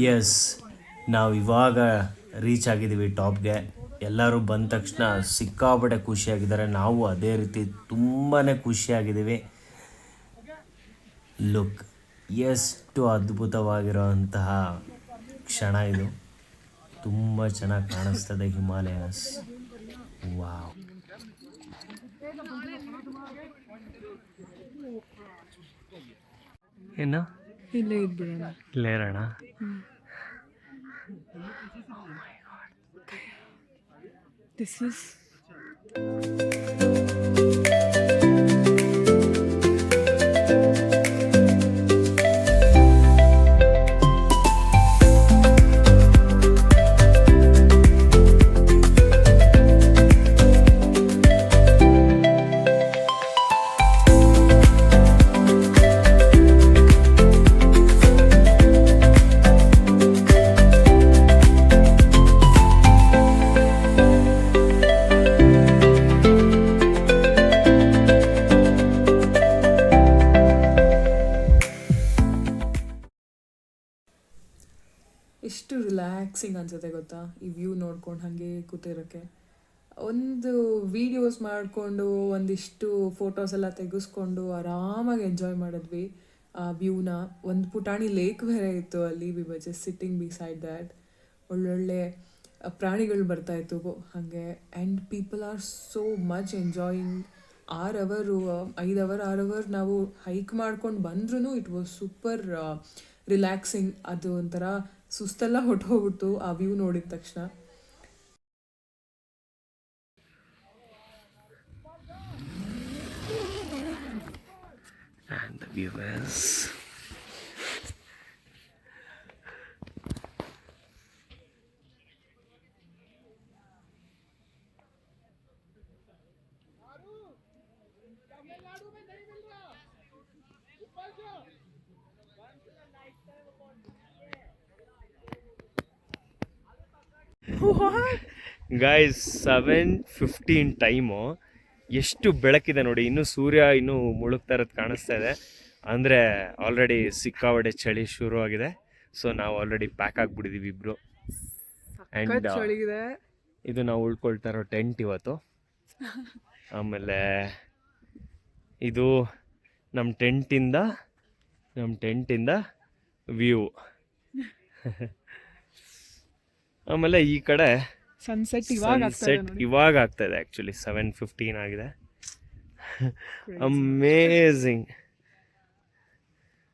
S, ನಾವು ಇವಾಗ reach ಆಗಿದ್ದೀವಿ ಟಾಪ್ಗೆ. ಎಲ್ಲರೂ ಬಂದ ತಕ್ಷಣ ಸಿಕ್ಕಾಪಟ್ಟೆ ಖುಷಿಯಾಗಿದ್ದಾರೆ. ನಾವು ಅದೇ ರೀತಿ ತುಂಬಾ ಖುಷಿಯಾಗಿದ್ದೀವಿ. ಲುಕ್, ಎಷ್ಟು ಅದ್ಭುತವಾಗಿರೋಂತಹ ಕ್ಷಣ ಇದು. ತುಂಬ ಚೆನ್ನಾಗಿ ಕಾಣಿಸ್ತದೆ ಹಿಮಾಲಯಸ್. ವಾವ್. ಏನು ಇಲ್ಲೇ ಇದ್ಬಿಡೋಣ. ಇಲ್ಲೇ ಇರೋಣ. This is ಎಷ್ಟು ರಿಲ್ಯಾಕ್ಸಿಂಗ್ ಅನ್ಸುತ್ತೆ ಗೊತ್ತಾ ಈ ವ್ಯೂ ನೋಡ್ಕೊಂಡು ಹಾಗೆ ಕೂತಿರೋಕ್ಕೆ. ಒಂದು ವೀಡಿಯೋಸ್ ಮಾಡಿಕೊಂಡು ಒಂದಿಷ್ಟು ಫೋಟೋಸ್ ಎಲ್ಲ ತೆಗೆಸ್ಕೊಂಡು ಆರಾಮಾಗಿ ಎಂಜಾಯ್ ಮಾಡಿದ್ವಿ ಆ ವ್ಯೂನ. ಒಂದು ಪುಟಾಣಿ ಲೇಕ್ ಬೇರೆ ಇತ್ತು ಅಲ್ಲಿ. We were just sitting beside that. ಒಳ್ಳೊಳ್ಳೆ ಪ್ರಾಣಿಗಳು ಬರ್ತಾಯಿತ್ತು ಹಾಗೆ. And people are so much enjoying. 6 ಅವರು 5 ಅವರ್ 6 ಅವರ್ ನಾವು ಹೈಕ್ ಮಾಡ್ಕೊಂಡು ಬಂದ್ರೂ ಇಟ್ ವಾಸ್ ಸೂಪರ್ ರಿಲ್ಯಾಕ್ಸಿಂಗ್. ಅದು ಒಂಥರ ಸುಸ್ತೆಲ್ಲ ಹೊಟ್ಟೋಗ್ಬಿಡ್ತು ಆ ವ್ಯೂ ನೋಡಿದ ತಕ್ಷಣ. And the viewers. Guys 7:15 time. ಎಷ್ಟು ಬೆಳಕಿದೆ ನೋಡಿ. ಇನ್ನೂ ಸೂರ್ಯ ಇನ್ನೂ ಮುಳುಗ್ತಾ ಇರೋದು ಕಾಣಿಸ್ತಾ ಇದೆ. ಅಂದರೆ ಆಲ್ರೆಡಿ ಸಿಕ್ಕಾಪಟ್ಟೆ ಚಳಿ ಶುರುವಾಗಿದೆ. ಸೊ ನಾವು ಆಲ್ರೆಡಿ ಪ್ಯಾಕ್ ಆಗಿಬಿಟ್ಟಿದ್ದೀವಿ ಇಬ್ಬರು. ಆ್ಯಂಡ್ ಇದು ನಾವು ಉಳ್ಕೊಳ್ತಾ ಇರೋ ಟೆಂಟ್ ಇವತ್ತು. ಆಮೇಲೆ ಇದು ನಮ್ಮ ಟೆಂಟಿಂದ ವ್ಯೂ. ಆಮೇಲೆ ಈ ಕಡೆ ಸನ್ಸೆಟ್ ಇವಾಗ ಆಗ್ತಾ ಇದೆ. ಆ್ಯಕ್ಚುಲಿ 7:15 ಆಗಿದೆ. ಅಮೇಝಿಂಗ್.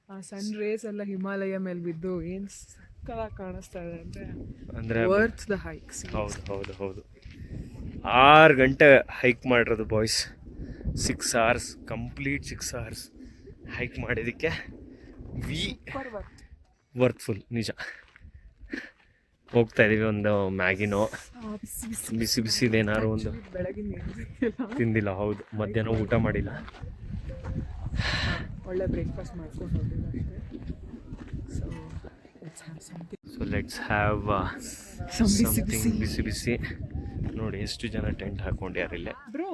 ಆ ಸನ್ ರೇಸ್ ಎಲ್ಲ ಹಿಮಾಲಯ ಮೇಲೆ ಬಿದ್ದು ಏನು ಸಕ್ಕತ್ತಾಗಿ ಕಾಣಿಸ್ತಾ ಇದೆ ಅಂದರೆ ವರ್ತ್ ದ ಹೈಕ್. ಹೌದು 6 ಗಂಟೆ ಹೈಕ್ ಮಾಡಿರೋದು boys. 6 hours complete 6 hours hike ಮಾಡಿದ್ದಕ್ಕೆ ವರ್ತ್ಫುಲ್ ನಿಜ. ಹೋಗ್ತಾ ಇದೀವಿ. ಒಂದು ಮ್ಯಾಗಿನೋ ಬಿಸಿದೇನಾದ್ರು ಒಂದು ತಿಂದಿಲ್ಲ. ಹೌದು, ಮಧ್ಯಾಹ್ನ ಊಟ ಮಾಡಿಲ್ಲ. ಒಳ್ಳೆ ಬ್ರೇಕ್ಫಾಸ್ಟ್ ಮಾಡ್ಕೊಂಡು ಸೊ ಲೆಟ್ಸ್ ಹ್ಯಾವ್ ಸಮಥಿಂಗ್ ಬಿಸಿ. ನೋಡಿ ಎಷ್ಟು ಜನ ಟೆಂಟ್ ಹಾಕ್ಕೊಂಡ್ಯಾರ ಇಲ್ಲೇ. Bro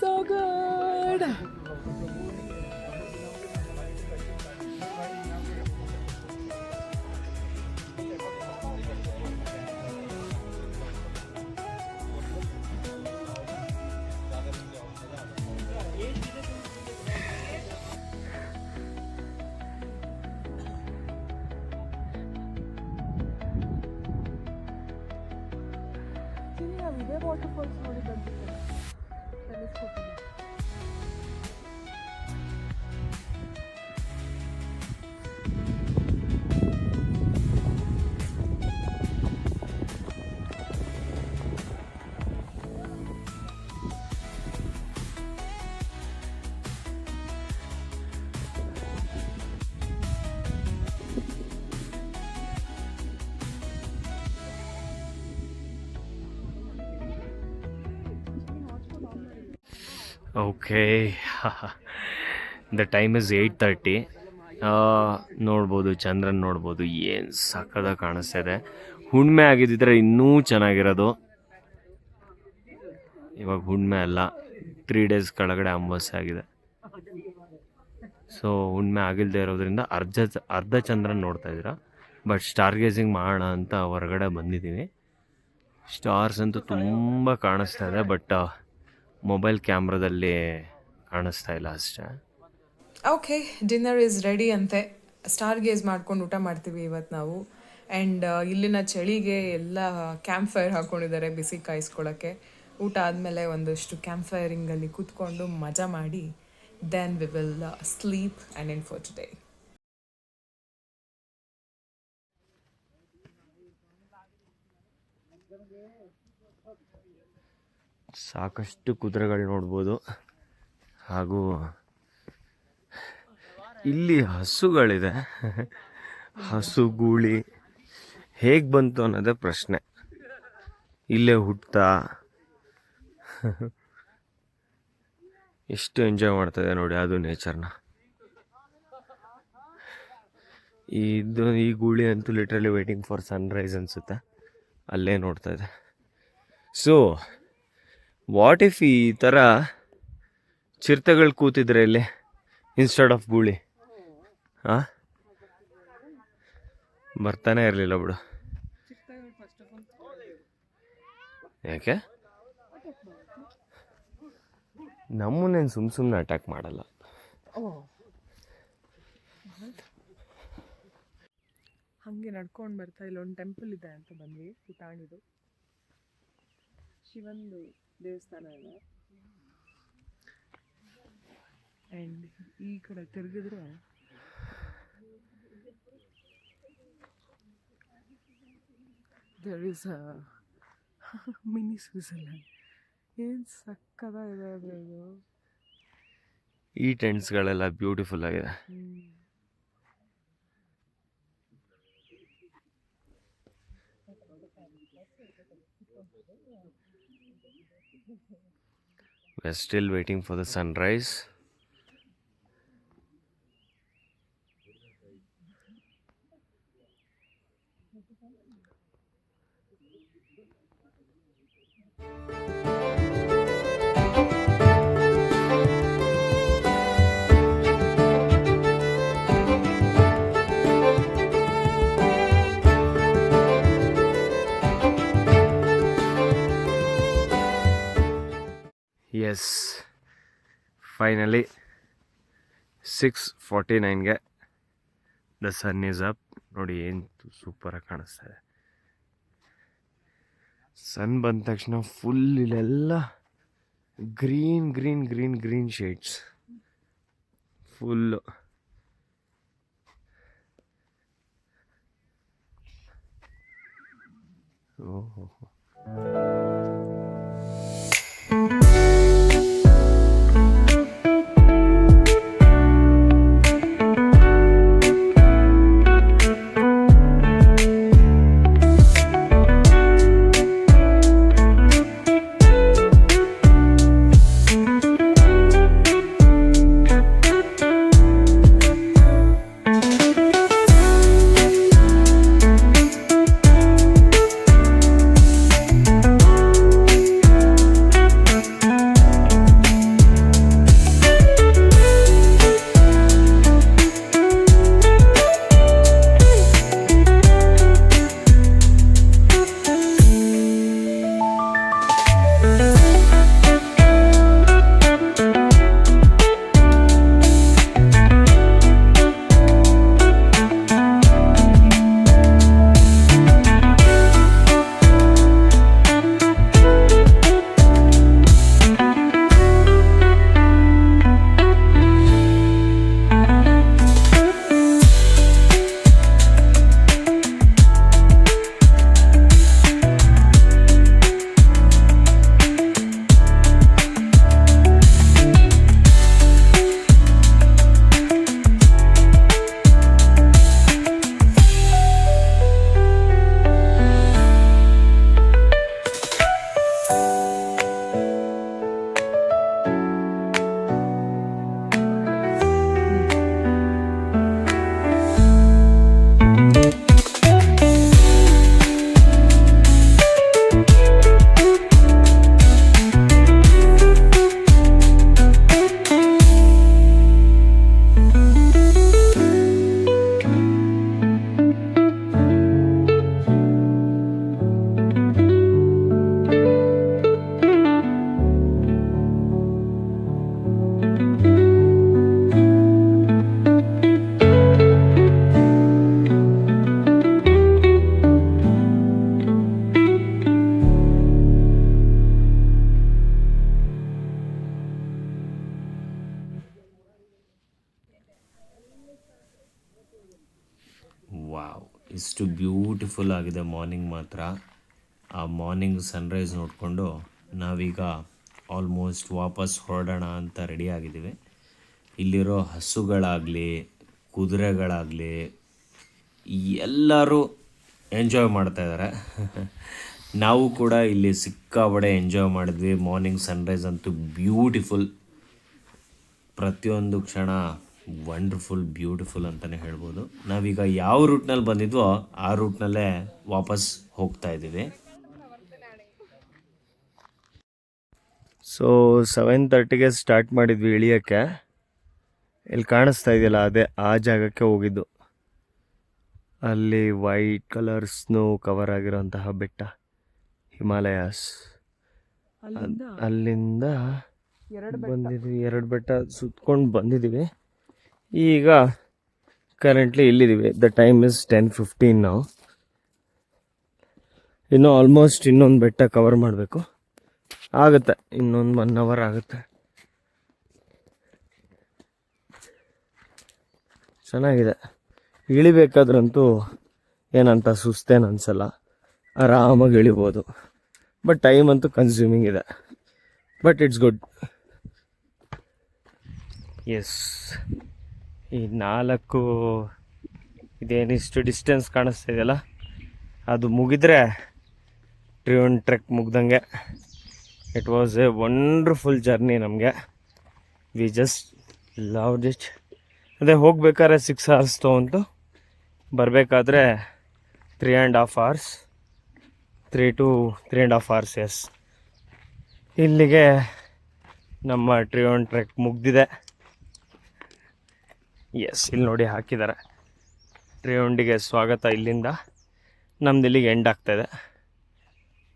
so good. ಇದೇ ವಾಟರ್ಫಾಲ್ಸ್ ನೋಡಿದಂತೆ Okay. The time is 8:30. ನೋಡ್ಬೋದು, ಚಂದ್ರನ್ ನೋಡ್ಬೋದು, ಏನು ಸಕ್ಕದಾಗಿ ಕಾಣಿಸ್ತಾ ಇದೆ. ಹುಣ್ಣಿಮೆ ಆಗಿದ್ದಿದ್ರೆ ಇನ್ನೂ ಚೆನ್ನಾಗಿರೋದು. ಇವಾಗ ಹುಣ್ಣಿಮೆ ಅಲ್ಲ, 3 days ಕೆಳಗಡೆ ಅಮಾವಾಸ್ಯೆ ಆಗಿದೆ. ಸೊ ಹುಣ್ಣಿಮೆ ಆಗಿಲ್ಲದೆ ಇರೋದ್ರಿಂದ ಅರ್ಧ ಚಂದ್ರನ ನೋಡ್ತಾ ಇದ್ದೀರಾ. ಬಟ್ ಸ್ಟಾರ್ ಗೇಸಿಂಗ್ ಮಾಡೋಣ ಅಂತ ಹೊರಗಡೆ ಬಂದಿದ್ದೀವಿ. ಸ್ಟಾರ್ಸ್ ಅಂತೂ ತುಂಬ ಕಾಣಿಸ್ತಾ ಇದೆ, ಬಟ್ ಮೊಬೈಲ್ ಕ್ಯಾಮ್ರಾದಲ್ಲಿ ಕಾಣಿಸ್ತಾ ಇಲ್ಲ ಅಷ್ಟೇ. ಓಕೆ, ಡಿನ್ನರ್ ಈಸ್ ರೆಡಿ ಅಂತೆ. ಸ್ಟಾರ್ ಗೇಸ್ ಮಾಡ್ಕೊಂಡು ಊಟ ಮಾಡ್ತೀವಿ ಇವತ್ತು ನಾವು. ಆ್ಯಂಡ್ ಇಲ್ಲಿನ ಚಳಿಗೆ ಎಲ್ಲ ಕ್ಯಾಂಪ್ ಫೈರ್ ಹಾಕ್ಕೊಂಡಿದ್ದಾರೆ ಬಿಸಿ ಕಾಯಿಸ್ಕೊಳ್ಳೋಕ್ಕೆ. ಊಟ ಆದಮೇಲೆ ಒಂದಷ್ಟು ಕ್ಯಾಂಪ್ ಫೈರಿಂಗಲ್ಲಿ ಕೂತ್ಕೊಂಡು ಮಜಾ ಮಾಡಿ then we will sleep and in for today. ಸಾಕಷ್ಟು ಕುದುರೆಗಳು ನೋಡ್ಬೋದು. ಹಾಗೂ ಇಲ್ಲಿ ಹಸುಗಳಿದೆ. ಹಸು ಗೂಳಿ ಹೇಗೆ ಬಂತು ಅನ್ನೋದೇ ಪ್ರಶ್ನೆ. ಇಲ್ಲೇ ಹುಟ್ತಾ ಎಷ್ಟು ಎಂಜಾಯ್ ಮಾಡ್ತಾಯಿದೆ ನೋಡಿ ಅದು ನೇಚರ್ನ. ಈ ಗೂಳಿ ಅಂತೂ ಲಿಟ್ರಲಿ ವೇಟಿಂಗ್ ಫಾರ್ ಸನ್ರೈಸ್ ಅನಿಸುತ್ತೆ. ಅಲ್ಲೇ ನೋಡ್ತಾ ಇದೆ. ಸೊ ವಾಟ್ ಇಫ್ ಈ ಥರ ಚಿರತೆಗಳು ಕೂತಿದ್ರೆ ಇಲ್ಲಿ ಇನ್ಸ್ಟೆಡ್ ಆಫ್ ಗೂಳಿ? ಹಾಂ, ಬರ್ತಾನೆ ಇರಲಿಲ್ಲ ಬಿಡು. ಯಾಕೆ ನಮ್ಮನ್ನೇನು ಸುಮ್ಮನೆ ಅಟ್ಯಾಕ್ ಮಾಡಲ್ಲ. ಹಾಗೆ ನಡ್ಕೊಂಡು ಬರ್ತಾ ಇಲ್ಲೊಂದು ಟೆಂಪಲ್ ಇದೆ ಅಂತ ಬಂದ್ವಿ. ಪುಟಾಣಿದು ಶಿವಂದು ದೇವಸ್ಥಾನ ಇದೆ. ಆ್ಯಂಡ್ ಈ ಕಡೆ ತಿರುಗಿದ್ರೆ there is a mini Switzerland. ಏನು ಸಕ್ಕದಾಗಿದೆ ಅದು. ಈ ಟೆಂಟ್ಸ್ಗಳೆಲ್ಲ ಬ್ಯೂಟಿಫುಲ್ ಆಗಿದೆ. We are still waiting for the sunrise. Yes, finally 6:49ಗೆ ದ ಸನ್ ಈಸ್ ಅಪ್. ನೋಡಿ ಏನು ಸೂಪರಾಗಿ ಕಾಣಿಸ್ತಾ ಇದೆ. ಸನ್ ಬಂದ ತಕ್ಷಣ ಫುಲ್ ಇಲ್ಲೆಲ್ಲ green green green green shades full. ಓಹೋ, ಇಷ್ಟು ಬ್ಯೂಟಿಫುಲ್ ಆಗಿದೆ ಮಾರ್ನಿಂಗ್ ಮಾತ್ರ. ಆ ಮಾರ್ನಿಂಗ್ ಸನ್ರೈಸ್ ನೋಡಿಕೊಂಡು ನಾವೀಗ ಆಲ್ಮೋಸ್ಟ್ ವಾಪಸ್ ಹೊರಡೋಣ ಅಂತ ರೆಡಿ ಆಗಿದ್ದೀವಿ. ಇಲ್ಲಿರೋ ಹಸುಗಳಾಗಲಿ ಕುದುರೆಗಳಾಗಲಿ ಎಲ್ಲರೂ ಎಂಜಾಯ್ ಮಾಡ್ತಾಯಿದ್ದಾರೆ. ನಾವು ಕೂಡ ಇಲ್ಲಿ ಸಿಕ್ಕಾಬಡೆ ಎಂಜಾಯ್ ಮಾಡಿದ್ವಿ. ಮಾರ್ನಿಂಗ್ ಸನ್ರೈಸ್ ಅಂತೂ ಬ್ಯೂಟಿಫುಲ್, ಪ್ರತಿಯೊಂದು ಕ್ಷಣ ವಂಡರ್ಫುಲ್ ಬ್ಯೂಟಿಫುಲ್ ಅಂತಲೇ ಹೇಳ್ಬೋದು. ನಾವೀಗ ಯಾವ ರೂಟ್ನಲ್ಲಿ ಬಂದಿದ್ವೋ ಆ ರೂಟ್ನಲ್ಲೇ ವಾಪಸ್ ಹೋಗ್ತಾ ಇದ್ದೀವಿ. ಸೊ 7:30ಗೆ ಸ್ಟಾರ್ಟ್ ಮಾಡಿದ್ವಿ ಇಳಿಯೋಕ್ಕೆ. ಇಲ್ಲಿ ಕಾಣಿಸ್ತಾ ಇದೆಯಲ್ಲ ಅದೇ ಆ ಜಾಗಕ್ಕೆ ಹೋಗಿದ್ದು. ಅಲ್ಲಿ ವೈಟ್ ಕಲರ್ ಸ್ನೋ ಕವರ್ ಆಗಿರೋಂತಹ ಬೆಟ್ಟ ಹಿಮಾಲಯಾಸ್. ಅಲ್ಲಿಂದ ಬಂದಿದ್ವಿ, 2 ಬೆಟ್ಟ ಸುತ್ಕೊಂಡು ಬಂದಿದ್ದೀವಿ. ಈಗ ಕರೆಂಟ್ಲಿ ಇಲ್ಲಿದ್ದೀವಿ. ದ ಟೈಮ್ ಇಸ್ 10:15 ನಾವು. ಇನ್ನೂ ಆಲ್ಮೋಸ್ಟ್ ಇನ್ನೊಂದು ಬೆಟ್ಟ ಕವರ್ ಮಾಡಬೇಕು, ಆಗುತ್ತೆ ಇನ್ನೊಂದು 1 hour ಆಗುತ್ತೆ. ಚೆನ್ನಾಗಿದೆ. ಇಳಿಬೇಕಾದ್ರಂತೂ ಏನಂತ ಸುಸ್ತೇನು ಅನಿಸಲ್ಲ, ಆರಾಮಾಗಿ ಇಳಿಬೋದು. ಬಟ್ ಟೈಮ್ ಅಂತೂ ಕನ್ಸ್ಯೂಮಿಂಗ್ ಇದೆ, ಬಟ್ ಇಟ್ಸ್ ಗುಡ್. ಎಸ್, ಈ 4 ಇದೇನಿಷ್ಟು ಡಿಸ್ಟೆನ್ಸ್ ಕಾಣಿಸ್ತಾ ಇದೆಯಲ್ಲ ಅದು ಮುಗಿದ್ರೆ ಟ್ರಿಯೋನ್ ಟ್ರೆಕ್ ಮುಗ್ದಂಗೆ. It was a wonderful journey. ನಮಗೆ ವಿ ಜಸ್ಟ್ ಲವ್ಡ್ ಇಟ್. ಅದೇ ಹೋಗ್ಬೇಕಾದ್ರೆ 6 hours ತೊಗೊಂತು, ಬರಬೇಕಾದ್ರೆ 3.5 hours, 3 to 3.5 hours. ಎಸ್, ಇಲ್ಲಿಗೆ ನಮ್ಮ ಟ್ರಿಯೋನ್ ಟ್ರೆಕ್ ಮುಗ್ದಿದೆ. ಎಸ್, ಇಲ್ಲಿ ನೋಡಿ ಹಾಕಿದ್ದಾರೆ ಟ್ರಿಯೋಂಡಿಗೆ ಸ್ವಾಗತ. ಇಲ್ಲಿಂದ ನಮ್ದು ಇಲ್ಲಿಗೆ ಎಂಡ್ ಆಗ್ತಾಯಿದೆ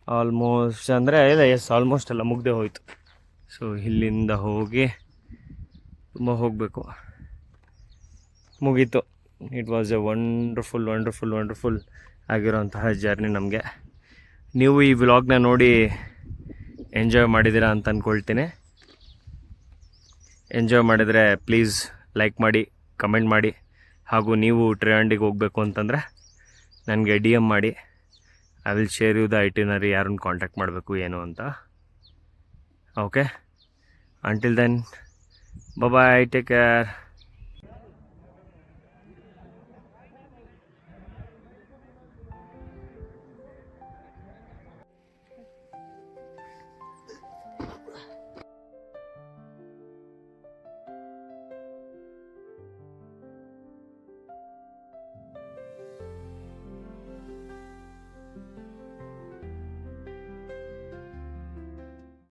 ಆಲ್ಮೋಸ್ಟ್. ಅಂದರೆ ಇಲ್ಲ, ಎಸ್ ಆಲ್ಮೋಸ್ಟ್ ಎಲ್ಲ ಮುಗ್ದೇ ಹೋಯಿತು. ಸೊ ಇಲ್ಲಿಂದ ಹೋಗಿ ತುಂಬ ಹೋಗಬೇಕು, ಮುಗೀತು. ಇಟ್ ವಾಸ್ ಎ ವಂಡರ್ಫುಲ್ ಆಗಿರೋಂತಹ ಜರ್ನಿ ನಮಗೆ. ನೀವು ಈ ವ್ಲಾಗ್ನ ನೋಡಿ ಎಂಜಾಯ್ ಮಾಡಿದ್ದೀರಾ ಅಂತ ಅಂದ್ಕೊಳ್ತೀನಿ. ಎಂಜಾಯ್ ಮಾಡಿದರೆ ಪ್ಲೀಸ್ ಲೈಕ್ ಮಾಡಿ, ಕಮೆಂಟ್ ಮಾಡಿ. ಹಾಗೂ ನೀವು ಟ್ರಿಯಾಂಡಿಗೆ ಹೋಗಬೇಕು ಅಂತಂದರೆ ನನಗೆ DM ಮಾಡಿ. I will share you the itinerary, ಯಾರನ್ನು ಕಾಂಟ್ಯಾಕ್ಟ್ ಮಾಡಬೇಕು ಏನು ಅಂತ. Okay, until then bye, take care.